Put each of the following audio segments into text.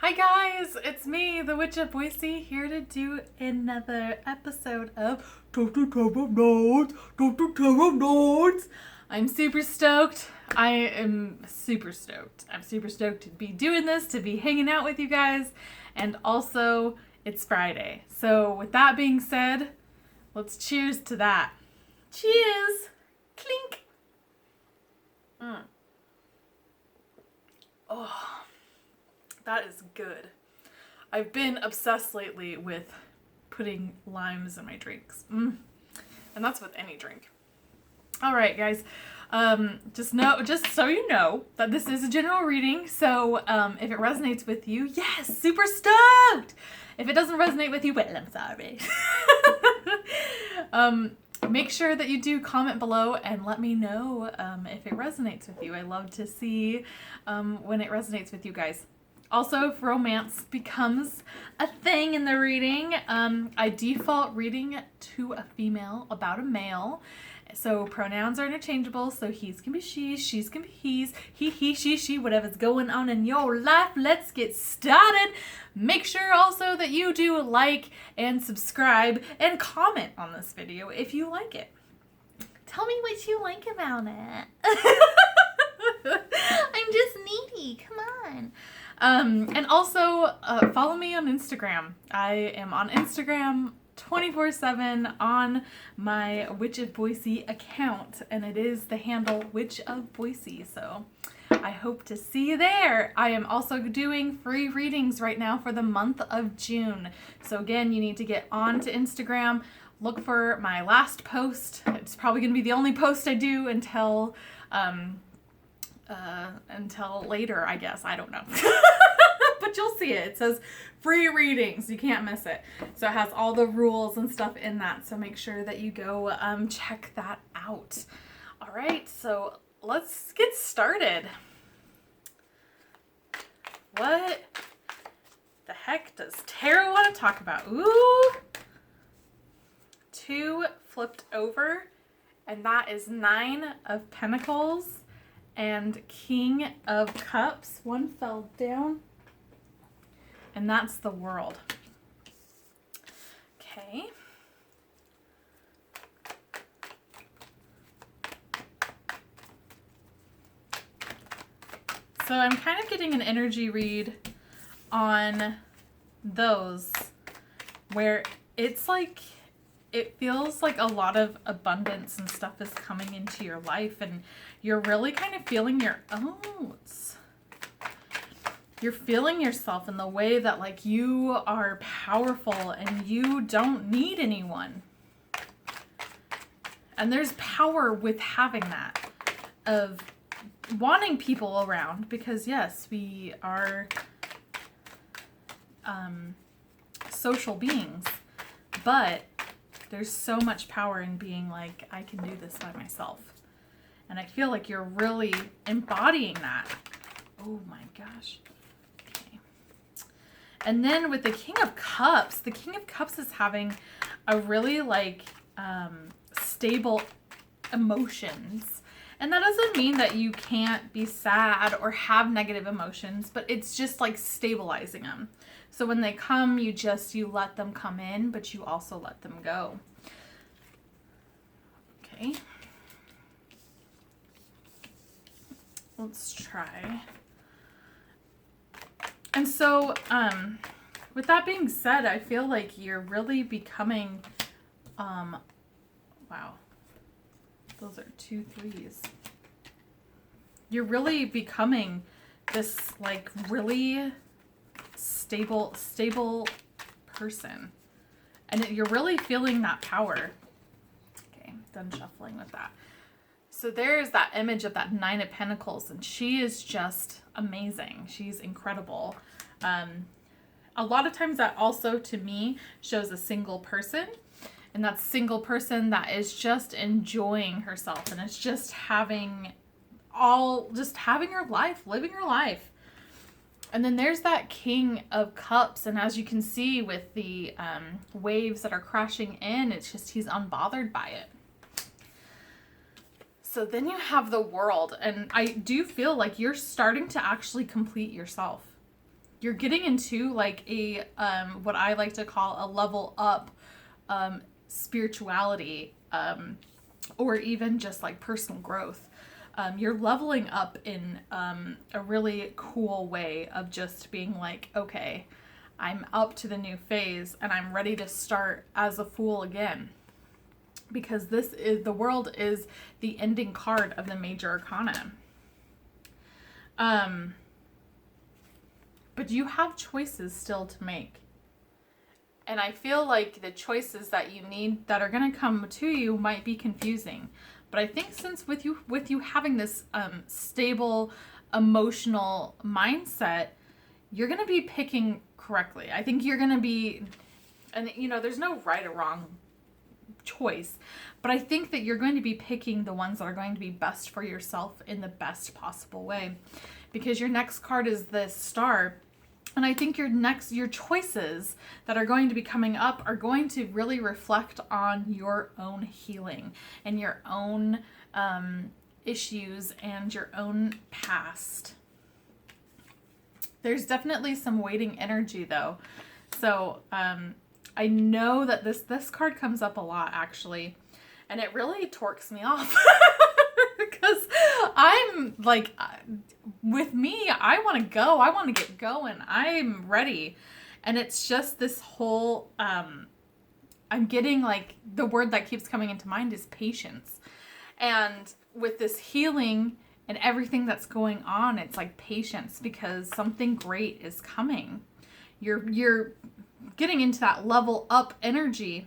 Hi guys, it's me, the Witch of Boise, here to do another episode of Toasty Tarot Notes, Toasty Tarot Notes. I'm super stoked. I'm super stoked to be doing this, to be hanging out with you guys, and also it's Friday. So with that being said, let's cheers to that. Cheers! Clink! Oh, that is good. I've been obsessed lately with putting limes in my drinks. And that's with any drink. All right, guys. Just so you know that this is a general reading. So if it resonates with you, yes, super stoked. If it doesn't resonate with you, well, I'm sorry. Make sure that you do comment below and let me know if it resonates with you. I love to see when it resonates with you guys. Also, if romance becomes a thing in the reading, I default reading to a female about a male. So pronouns are interchangeable, so he's can be she, she's can be he's, he, she, whatever's going on in your life. Let's get started. Make sure also that you do like and subscribe and comment on this video if you like it. Tell me what you like about it. I'm just needy, come on. And also follow me on Instagram. I am on Instagram 24/7 on my Witch of Boise account, and it is the handle Witch of Boise. So I hope to see you there. I am also doing free readings right now for the month of June. So again, you need to get onto Instagram, look for my last post. It's probably going to be the only post I do until later, I guess. I don't know. But you'll see it. It says free readings. You can't miss it. So it has all the rules and stuff in that. So make sure that you go check that out. All right. So let's get started. What the heck does tarot want to talk about? Ooh. 2 flipped over. And that is 9 of Pentacles and King of Cups. 1 fell down. And that's the World. Okay. So I'm kind of getting an energy read on those where it's like, it feels like a lot of abundance and stuff is coming into your life, and you're really kind of feeling your oats. You're feeling yourself in the way that like you are powerful and you don't need anyone. And there's power with having that, of wanting people around, because yes, we are social beings, but there's so much power in being like, I can do this by myself. And I feel like you're really embodying that. Oh my gosh. Okay. And then with the King of Cups is having a really like stable emotions. And that doesn't mean that you can't be sad or have negative emotions, but it's just like stabilizing them. So when they come, you let them come in, but you also let them go. Okay. Let's try. And so, with that being said, I feel like you're really becoming, wow, those are 2 3s. You're really becoming this like really stable person, and you're really feeling that power. Okay, done shuffling with that. So there's that image of that 9 of Pentacles, and she is just amazing. She's incredible. A lot of times that also to me shows a single person, and that single person that is just enjoying herself, and it's just having her life, living her life. And then there's that King of Cups, and as you can see with the waves that are crashing in, it's just he's unbothered by it. So then you have the World, and I do feel like you're starting to actually complete yourself. you're getting into like a what I like to call a level up spirituality, or even just like personal growth. You're leveling up in a really cool way of just being like, okay, I'm up to the new phase and I'm ready to start as a fool again. Because the world is the ending card of the major arcana. But you have choices still to make. And I feel like the choices that you need that are going to come to you might be confusing. But I think since with you having this stable emotional mindset, you're going to be picking correctly. I think you're going to be, and you know, there's no right or wrong choice, but I think that you're going to be picking the ones that are going to be best for yourself in the best possible way. Because your next card is the Star. And I think your choices that are going to be coming up are going to really reflect on your own healing and your own issues and your own past. There's definitely some waiting energy though. So I know that this card comes up a lot actually. And it really torques me off. Because I'm like, with me, I want to go. I want to get going. I'm ready. And it's just this whole, I'm getting like, the word that keeps coming into mind is patience. And with this healing and everything that's going on, it's like patience because something great is coming. You're getting into that level up energy.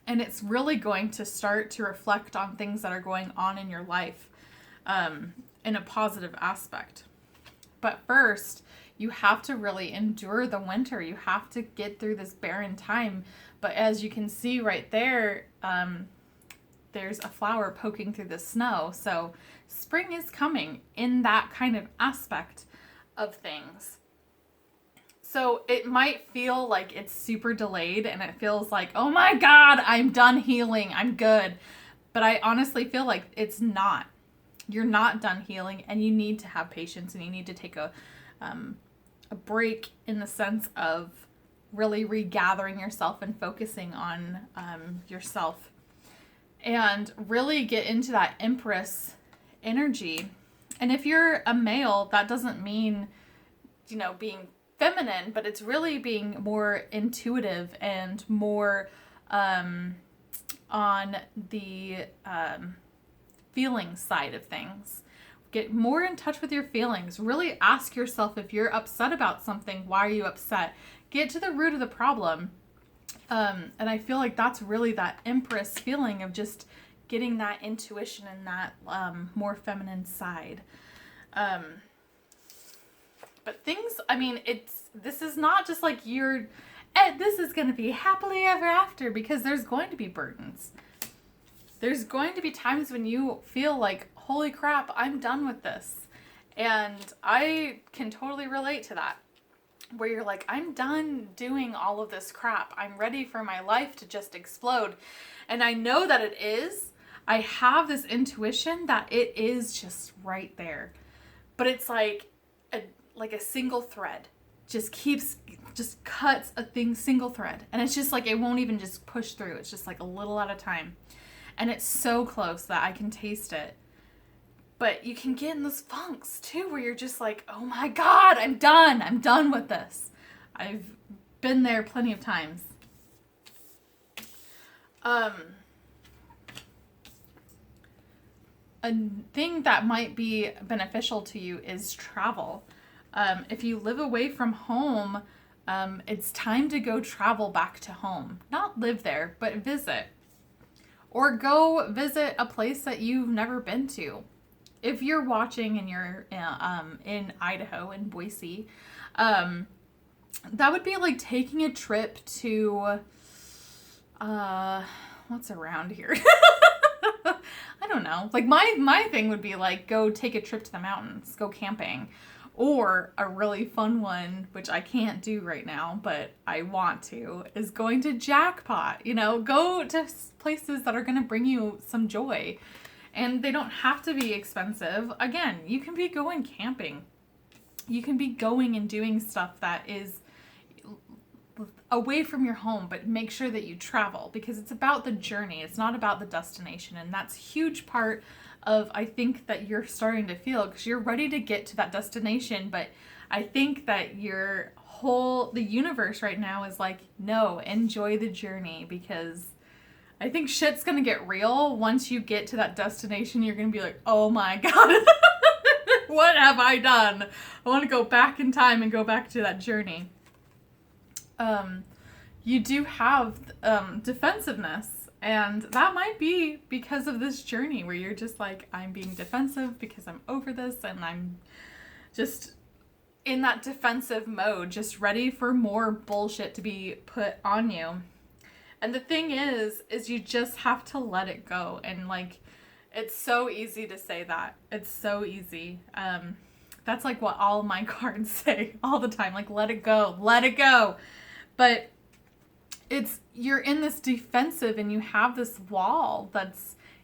And it's really going to start to reflect on things that are going on in your life in a positive aspect. But first, you have to really endure the winter. You have to get through this barren time. But as you can see right there, there's a flower poking through the snow. So spring is coming in that kind of aspect of things. So it might feel like it's super delayed and it feels like, oh my God, I'm done healing. I'm good. But I honestly feel like it's not. You're not done healing and you need to have patience and you need to take a break in the sense of really regathering yourself and focusing on yourself and really get into that Empress energy. And if you're a male, that doesn't mean, you know, being feminine, but it's really being more intuitive and more on the feeling side of things. Get more in touch with your feelings. Really ask yourself if you're upset about something, why are you upset? Get to the root of the problem. And I feel like that's really that Empress feeling of just getting that intuition and that more feminine side. But things, I mean, this is not just like this is going to be happily ever after, because there's going to be burdens. There's going to be times when you feel like, holy crap, I'm done with this. And I can totally relate to that. Where you're like, I'm done doing all of this crap. I'm ready for my life to just explode. And I know that it is. I have this intuition that it is just right there. But it's like a single thread. Just cuts a single thread. And it's just like, it won't even just push through. It's just like a little at a time. And it's so close that I can taste it. But you can get in those funks too, where you're just like, oh my God, I'm done. I'm done with this. I've been there plenty of times. A thing that might be beneficial to you is travel. If you live away from home, it's time to go travel back to home. Not live there, but visit. Or go visit a place that you've never been to. If you're watching and you're in Idaho, in Boise, that would be like taking a trip to, what's around here? I don't know. Like my thing would be like, go take a trip to the mountains, go camping. Or a really fun one, which I can't do right now, but I want to, is going to Jackpot. You know, go to places that are going to bring you some joy. And they don't have to be expensive. Again, you can be going camping. You can be going and doing stuff that is away from your home, but make sure that you travel, because it's about the journey. It's not about the destination. And that's a huge part of, I think, that you're starting to feel, because you're ready to get to that destination. But I think that the universe right now is like, no, enjoy the journey, because I think shit's gonna get real. Once you get to that destination, you're gonna be like, oh my God, what have I done? I want to go back in time and go back to that journey. You do have defensiveness, and that might be because of this journey where you're just like, I'm being defensive because I'm over this, and I'm just in that defensive mode, just ready for more bullshit to be put on you. And the thing is you just have to let it go. And like, it's so easy to say that. It's so easy. That's like what all my cards say all the time. Like, let it go, let it go. But you're in this defensive, and you have this wall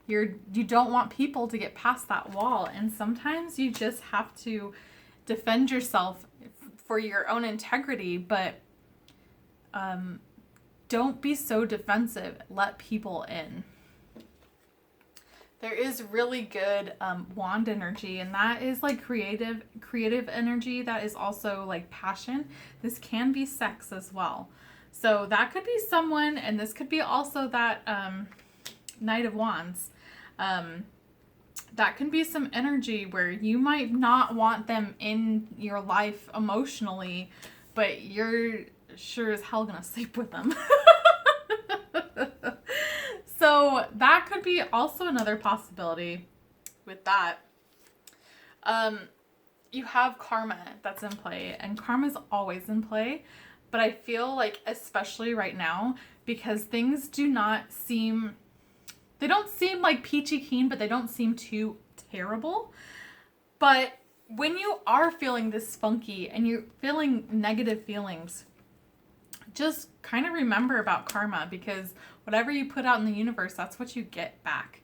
you don't want people to get past that wall. And sometimes you just have to defend yourself for your own integrity, but don't be so defensive. Let people in. There is really good wand energy, and that is like creative energy. That is also like passion. This can be sex as well. So that could be someone, and this could be also that Knight of Wands. That can be some energy where you might not want them in your life emotionally, but you're sure as hell gonna sleep with them. So that could be also another possibility with that. You have karma that's in play, and karma's always in play. But I feel like, especially right now, because things they don't seem like peachy keen, but they don't seem too terrible. But when you are feeling this funky and you're feeling negative feelings, just kind of remember about karma, because whatever you put out in the universe, that's what you get back.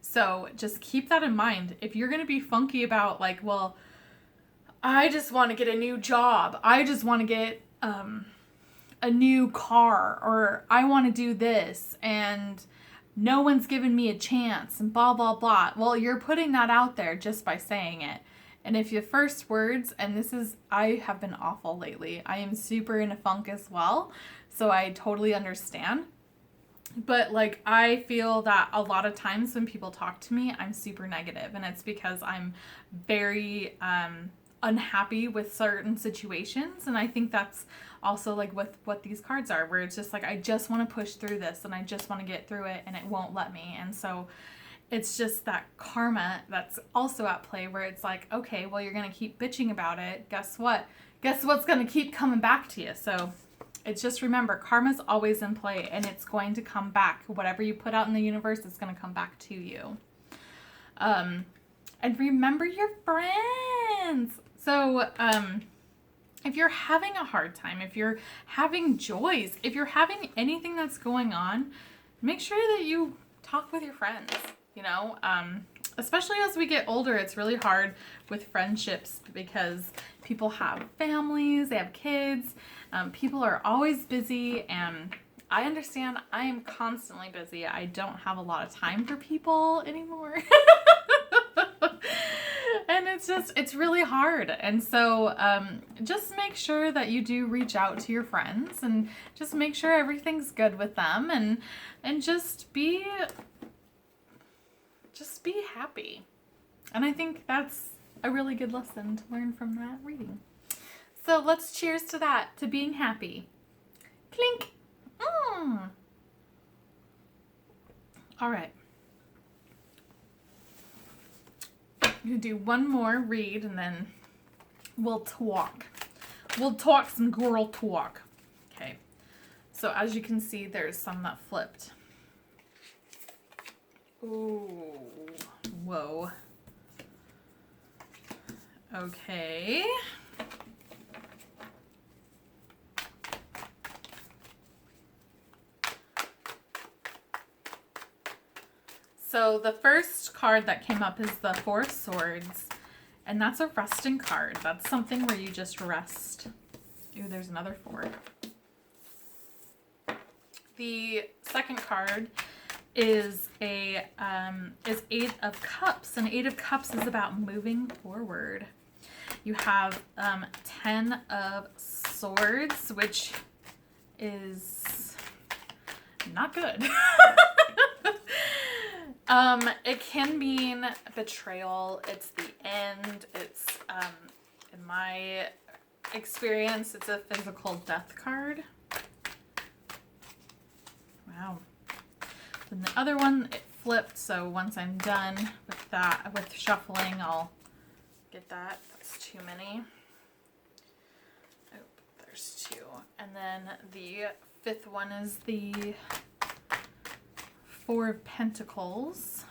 So just keep that in mind. If you're going to be funky about like, well, I just want to get a new job, I just want to get a new car, or I want to do this, and no one's given me a chance, and blah, blah, blah. Well, you're putting that out there just by saying it. And if your first words, and I have been awful lately. I am super in a funk as well. So I totally understand. But like, I feel that a lot of times when people talk to me, I'm super negative. And it's because I'm very unhappy with certain situations. And I think that's also like with what these cards are, where it's just like, I just want to push through this, and I just want to get through it, and it won't let me. And so it's just that karma that's also at play, where it's like, okay, well, you're going to keep bitching about it. Guess what? Guess what's going to keep coming back to you? So it's just, remember, karma's always in play, and it's going to come back. Whatever you put out in the universe, it's going to come back to you. And remember your friends. So, if you're having a hard time, if you're having joys, if you're having anything that's going on, make sure that you talk with your friends. You know, especially as we get older, it's really hard with friendships, because people have families, they have kids, people are always busy, and I understand. I am constantly busy. I don't have a lot of time for people anymore. And it's really hard. And so just make sure that you do reach out to your friends, and just make sure everything's good with them, and just be happy. And I think that's a really good lesson to learn from that reading. So let's cheers to that, to being happy. Clink. All right. I'm going to do one more read, and then we'll talk. We'll talk some girl talk. Okay. So as you can see, there's some that flipped. Ooh. Whoa. Okay. So the first card that came up is the Four of Swords. And that's a resting card. That's something where you just rest. Ooh, there's another 4. The second card is Eight of Cups, and 8 of Cups is about moving forward. You have 10 of Swords, which is not good. It can mean betrayal. It's the end. It's in my experience, it's a physical death card. Wow. Then the other one, it flipped, so once I'm done with that, with shuffling, I'll get that. That's too many. Oh, there's 2. And then the 5th one is the 4 of Pentacles.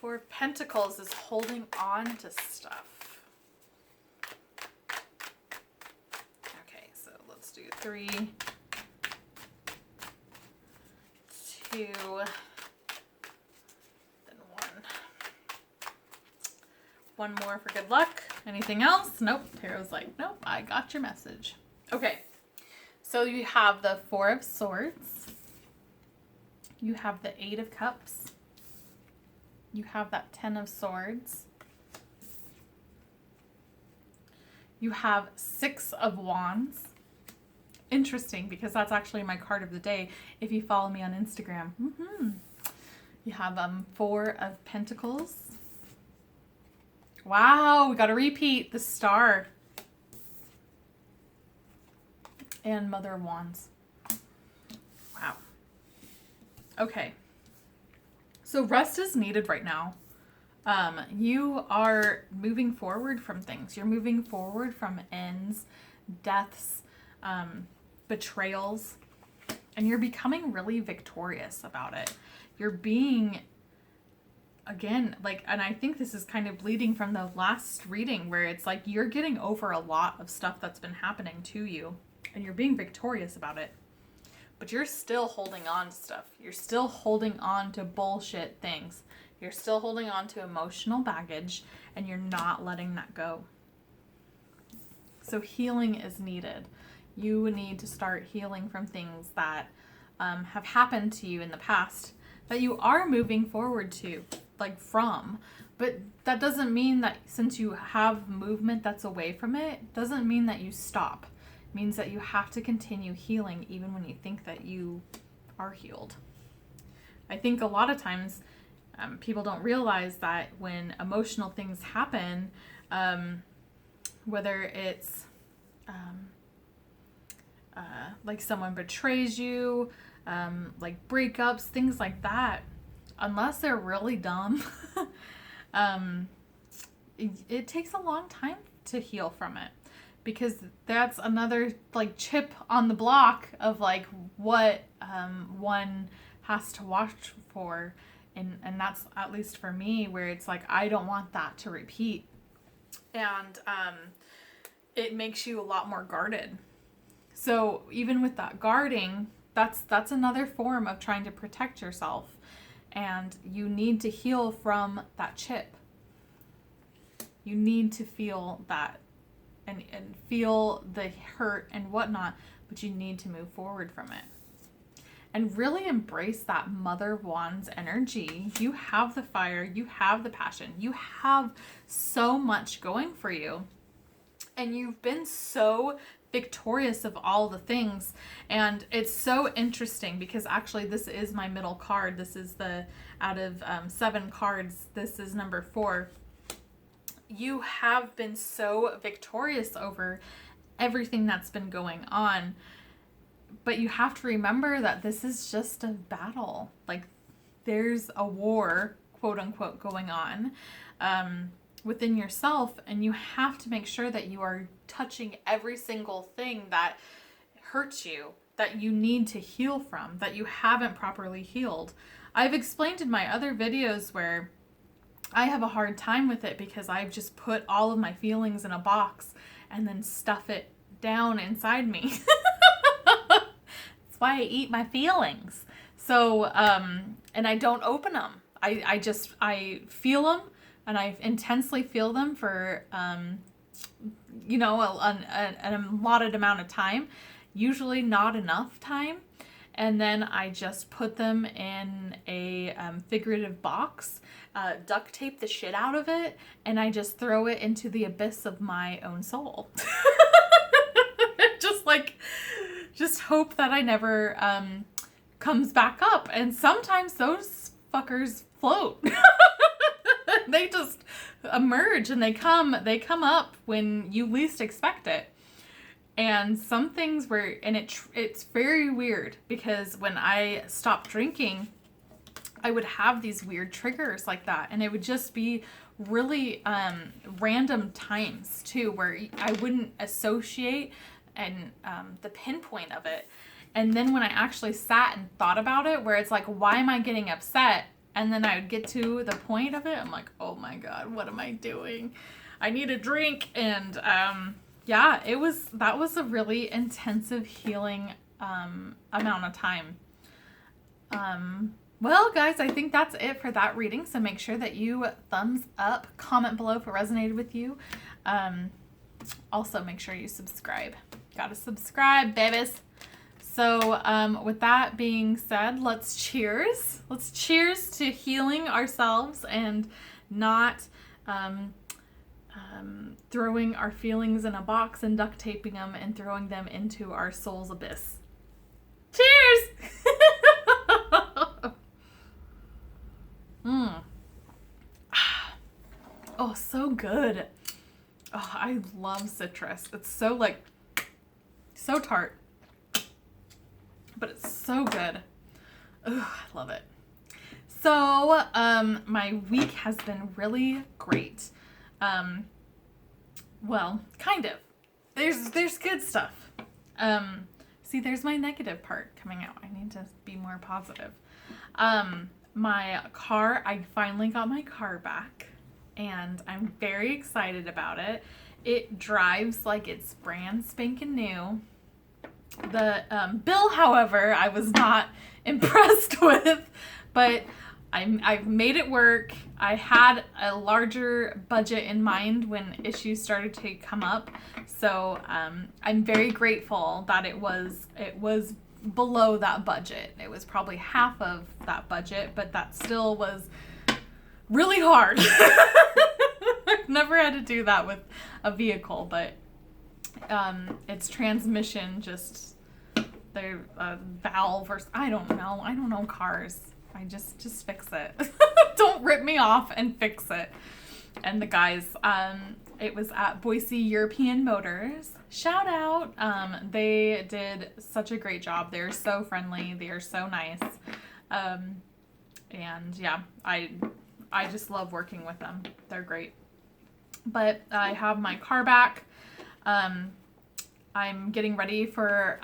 4 of Pentacles is holding on to stuff. Okay, so let's do 3, 2, then 1. One more for good luck. Anything else? Nope. Tarot's like, nope, I got your message. Okay, so you have the 4 of Swords. You have the 8 of Cups. You have that 10 of Swords. You have 6 of Wands. Interesting, because that's actually my card of the day if you follow me on Instagram. You have 4 of Pentacles. Wow, we got to repeat the Star. And Mother of Wands. Wow. Okay. So rest is needed right now. You are moving forward from things. You're moving forward from ends, deaths, betrayals, and you're becoming really victorious about it. You're being, again, like, and I think this is kind of bleeding from the last reading where it's like you're getting over a lot of stuff that's been happening to you and you're being victorious about it. But you're still holding on to stuff. You're still holding on to bullshit things. You're still holding on to emotional baggage and you're not letting that go. So healing is needed. You need to start healing from things that have happened to you in the past that you are moving forward to, like from. But that doesn't mean that since you have movement that's away from it, doesn't mean that you stop. It means that you have to continue healing even when you think that you are healed. I think a lot of times people don't realize that when emotional things happen, whether it's like someone betrays you, like breakups, things like that, unless they're really dumb, it takes a long time to heal from it. Because that's another like chip on the block of like what one has to watch for. And that's at least for me where it's like, I don't want that to repeat. And it makes you a lot more guarded. So even with that guarding, that's another form of trying to protect yourself. And you need to heal from that chip. You need to feel that and feel the hurt and whatnot, but you need to move forward from it. And really embrace that Mother of Wands energy. You have the fire, you have the passion, you have so much going for you. And you've been so victorious of all the things. And it's so interesting because actually this is my middle card. This is the, out of 7 cards, this is number 4. You have been so victorious over everything that's been going on. But you have to remember that this is just a battle. Like there's a war, quote unquote, going on within yourself. And you have to make sure that you are touching every single thing that hurts you, that you need to heal from, that you haven't properly healed. I've explained in my other videos where I have a hard time with it because I've just put all of my feelings in a box and then stuff it down inside me. That's why I eat my feelings. So, and I don't open them. I feel them. and I intensely feel them for, you know, an allotted amount of time, usually not enough time. And then I just put them in a figurative box, duct tape the shit out of it, and I just throw it into the abyss of my own soul. Just hope that I never comes back up. And sometimes those fuckers float. They just emerge and they come up when you least expect it. And some things it's very weird, because when I stopped drinking, I would have these weird triggers like that. And it would just be really random times too, where I wouldn't associate and the pinpoint of it. And then when I actually sat and thought about it, where it's like, why am I getting upset? And then I would get to the point of it. I'm like, oh my God, what am I doing? I need a drink. And yeah, that was a really intensive healing amount of time. Well, guys, I think that's it for that reading. So make sure that you thumbs up, comment below if it resonated with you. Also, make sure you subscribe. Gotta subscribe, babies. So with that being said, let's cheers. Let's cheers to healing ourselves and not throwing our feelings in a box and duct taping them and throwing them into our soul's abyss. Cheers! Oh, so good. Oh, I love citrus. It's so so tart, but it's so good. Oh, I love it. So, my week has been really great. Well, kind of. There's good stuff. See, there's my negative part coming out. I need to be more positive. My car, I finally got my car back, and I'm very excited about it. It drives like it's brand spanking new. The bill, however, I was not impressed with, but I've made it work. I had a larger budget in mind when issues started to come up, so I'm very grateful that it was below that budget. It was probably half of that budget, but that still was really hard. I've never had to do that with a vehicle, but its transmission just the valve, or I don't know cars. I just fix it. Don't rip me off and fix it. And the guys, it was at Boise European Motors. Shout out. They did such a great job. They're so friendly. They are so nice. And yeah, I just love working with them. They're great. But I have my car back. I'm getting ready for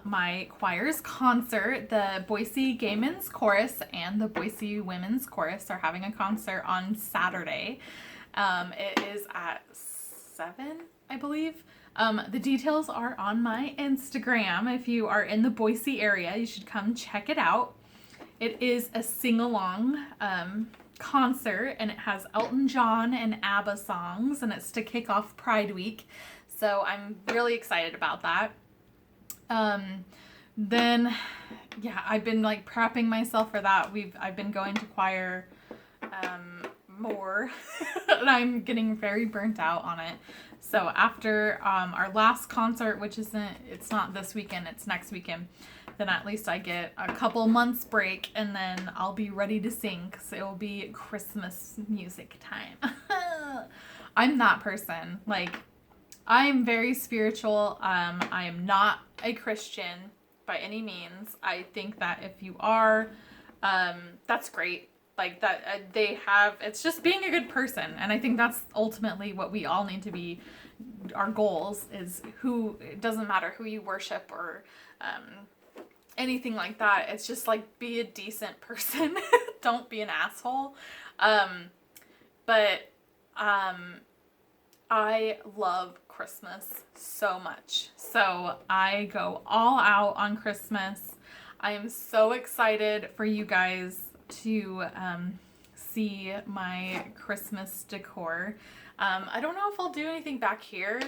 my choir's concert. The Boise Gay Men's Chorus and the Boise Women's Chorus are having a concert on Saturday. It is at 7, I believe. The details are on my Instagram. If you are in the Boise area, you should come check it out. It is a sing-along concert, and it has Elton John and ABBA songs, and it's to kick off Pride Week. So I'm really excited about that. Then, yeah, I've been like prepping myself for that. I've been going to choir more, and I'm getting very burnt out on it. So after our last concert, which it's not this weekend, it's next weekend, then at least I get a couple months break, and then I'll be ready to sing, because it will be Christmas music time. I'm that person. Like, I am very spiritual. I am not a Christian by any means. I think that if you are, that's great. Like that, it's just being a good person. And I think that's ultimately what we all need to be. Our goals is it doesn't matter who you worship or, anything like that. It's just like, be a decent person. Don't be an asshole. I love Christmas so much. So I go all out on Christmas. I am so excited for you guys to see my Christmas decor. I don't know if I'll do anything back here,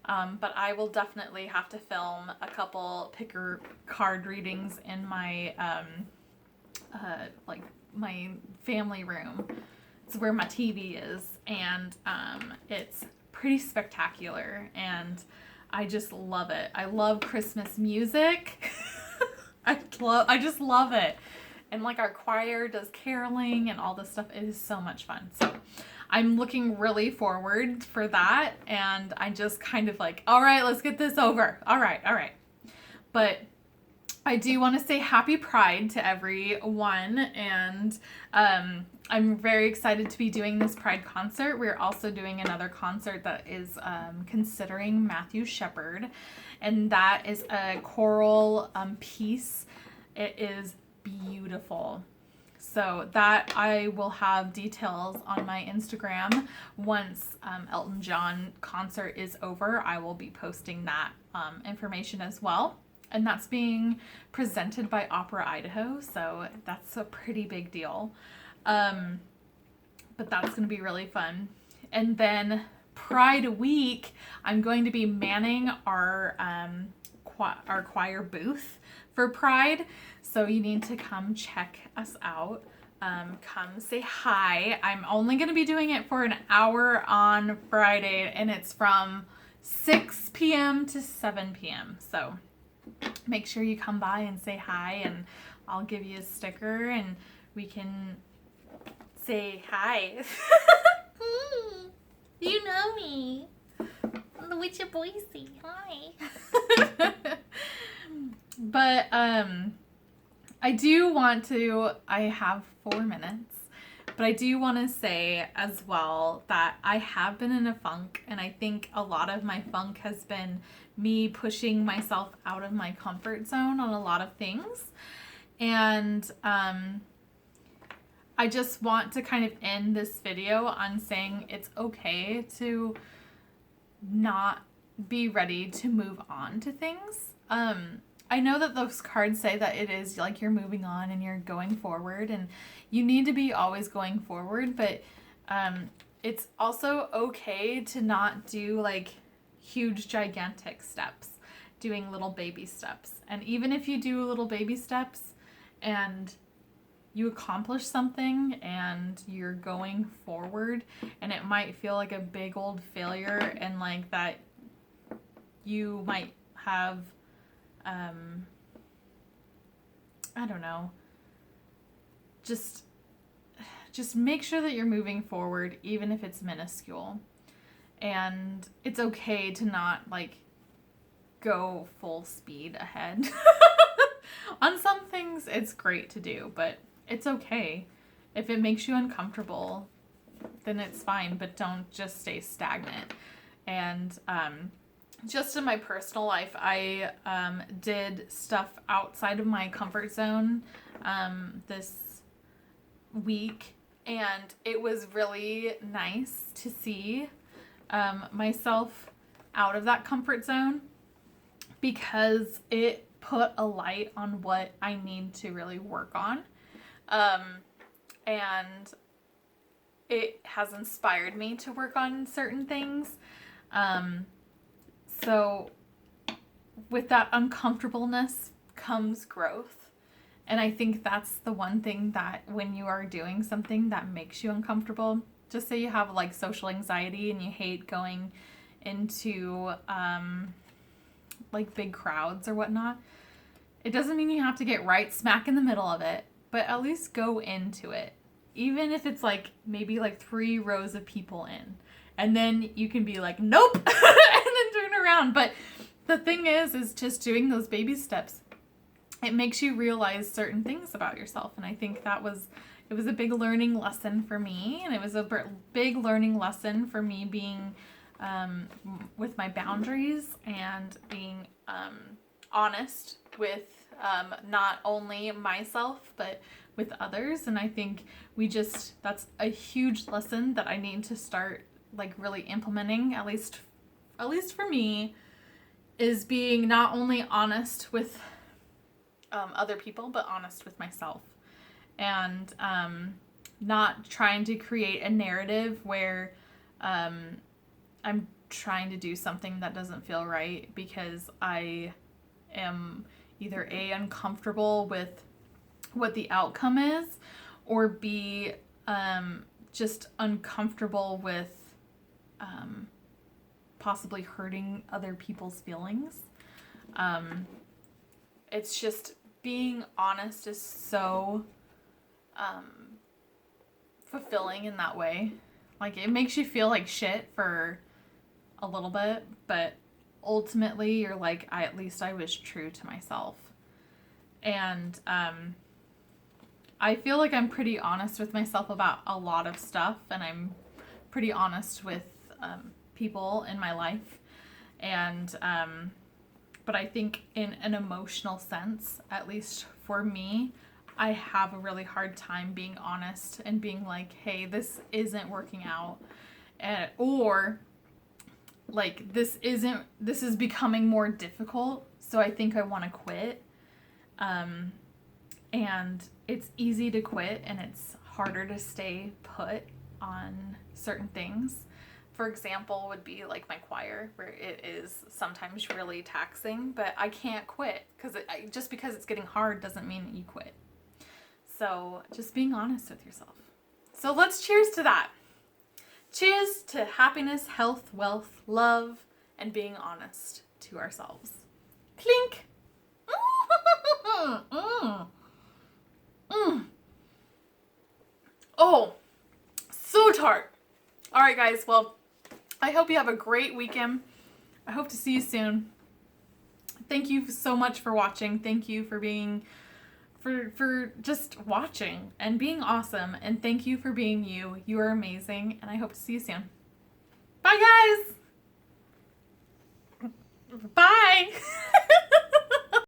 but I will definitely have to film a couple picker card readings in my like my family room. It's where my TV is, and it's pretty spectacular, and I just love it. I love Christmas music. I just love it. And like our choir does caroling and all this stuff. It is so much fun. So I'm looking really forward for that. And I just kind of like, all right, let's get this over. All right. But I do want to say happy Pride to everyone. And I'm very excited to be doing this Pride concert. We're also doing another concert that is considering Matthew Shepard. And that is a choral piece. It is beautiful. So that I will have details on my Instagram once Elton John concert is over. I will be posting that information as well. And that's being presented by Opera Idaho. So that's a pretty big deal. But that's going to be really fun. And then Pride Week, I'm going to be manning our choir booth for Pride. So you need to come check us out. Come say hi. I'm only going to be doing it for an hour on Friday, and it's from 6 p.m. to 7 p.m. So make sure you come by and say hi, and I'll give you a sticker, and we can say hi. You know me. I'm the Witch of Boise. Hi. But I do want to, I have 4 minutes, but I do want to say as well that I have been in a funk, and I think a lot of my funk has been me pushing myself out of my comfort zone on a lot of things. And I just want to kind of end this video on saying it's okay to not be ready to move on to things. I know that those cards say that it is like you're moving on and you're going forward, and you need to be always going forward, but it's also okay to not do like huge gigantic steps, doing little baby steps. And even if you do little baby steps and you accomplish something and you're going forward, and it might feel like a big old failure, and like that you might have I don't know, just make sure that you're moving forward, even if it's minuscule. And it's okay to not like go full speed ahead. On some things it's great to do, but it's okay. If it makes you uncomfortable, then it's fine, but don't just stay stagnant. And just in my personal life, I did stuff outside of my comfort zone this week, and it was really nice to see myself out of that comfort zone, because it put a light on what I need to really work on. And it has inspired me to work on certain things. So with that uncomfortableness comes growth. And I think that's the one thing that when you are doing something that makes you uncomfortable, just say you have like social anxiety and you hate going into like big crowds or whatnot, it doesn't mean you have to get right smack in the middle of it, but at least go into it. Even if it's like maybe like 3 rows of people in, and then you can be like, nope, and then turn around. But the thing is just doing those baby steps. It makes you realize certain things about yourself. And I think it was a big learning lesson for me. And it was a big learning lesson for me being with my boundaries and being honest with not only myself, but with others. And I think that's a huge lesson that I need to start like really implementing, at least for me, is being not only honest with other people, but honest with myself. And not trying to create a narrative where I'm trying to do something that doesn't feel right because I am either A, uncomfortable with what the outcome is, or B, just uncomfortable with possibly hurting other people's feelings. It's just being honest is so fulfilling in that way. Like, it makes you feel like shit for a little bit, but ultimately you're like, at least I was true to myself. And I feel like I'm pretty honest with myself about a lot of stuff, and I'm pretty honest with people in my life. And but I think in an emotional sense, at least for me, I have a really hard time being honest and being like, hey, this isn't working out. Or like, this is becoming more difficult, so I think I want to quit. And it's easy to quit, and it's harder to stay put on certain things. For example, would be like my choir, where it is sometimes really taxing, but I can't quit because just because it's getting hard doesn't mean that you quit. So just being honest with yourself. So let's cheers to that. Cheers to happiness, health, wealth, love, and being honest to ourselves. Clink! Oh, so tart. All right, guys. Well, I hope you have a great weekend. I hope to see you soon. Thank you so much for watching. Thank you for being, for just watching and being awesome. And thank you for being you. You are amazing. And I hope to see you soon. Bye, guys. Bye.